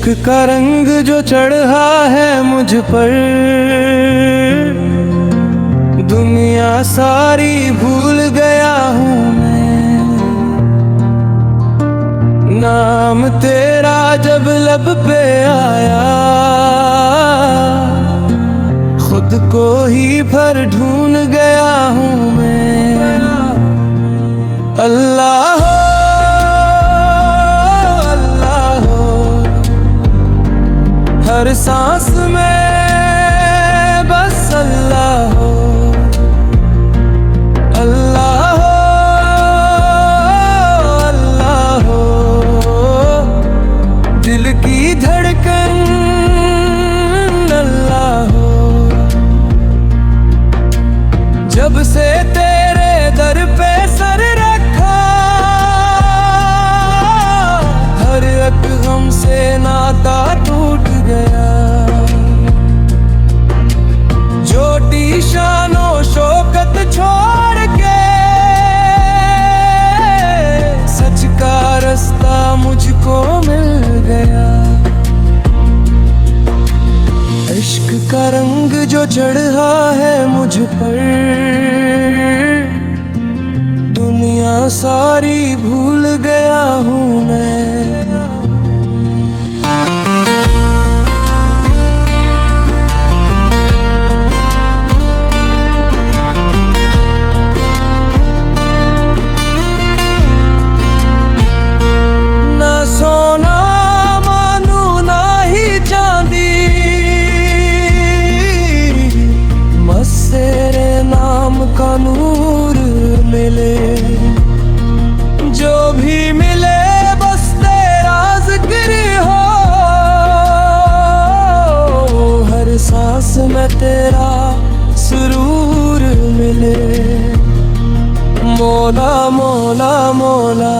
इश्क का रंग जो चढ़ा है मुझ पर, दुनिया सारी भूल गया हूँ मैं। नाम तेरा जब लब पे आया, खुद को ही फिर ढूंढ गया हूँ मैं। अल्लाह हो, अल्लाह हो, हर सांस में बस अल्लाह हो। अल्लाह हो, अल्लाह हो, दिल की धड़कन अल्लाह हो। जब से तेरे दर पे सर रखा, हर एक गम से नाता टूट गया। छोटी शानो शौकत छोड़ के सच का रास्ता मुझको मिल गया। इश्क का रंग जो चढ़ा है मुझ पर, दुनिया सारी भूल गया हूँ मैं। ना सोना मानू ना ही चांदी, बस तेरे नाम का नूर मिले। जो भी मिले बस तेरा जिक्र हो, हर सांस में तेरा सुरूर मिले। मौला मौला मौला,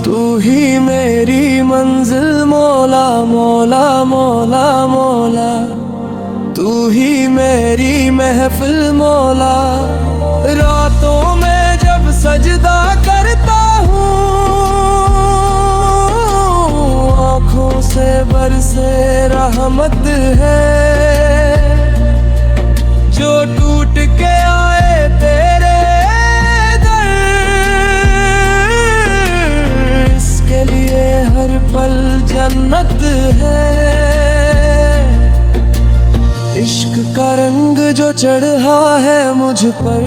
तू ही मेरी मंजिल। मौला मौला मौला मौला, तू ही मेरी महफिल। मौला रातों में जब सजदा करता हूँ, आँखों से बरसे रहमत है। जो टूट के आए तेरे दर, इसके लिए हर पल जन्नत है। इश्क का रंग जो चढ़ा है मुझ पर,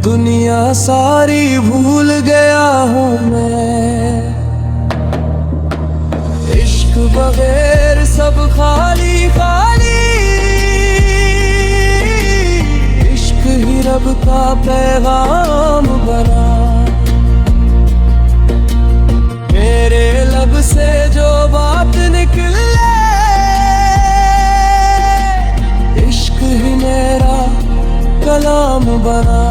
दुनिया सारी भूल गया हूँ मैं। इश्क बगैर सब खाली खाली, इश्क ही रब का पैगाम बना। मेरे लब से जो बात निकले, इश्क ही मेरा कलाम बना।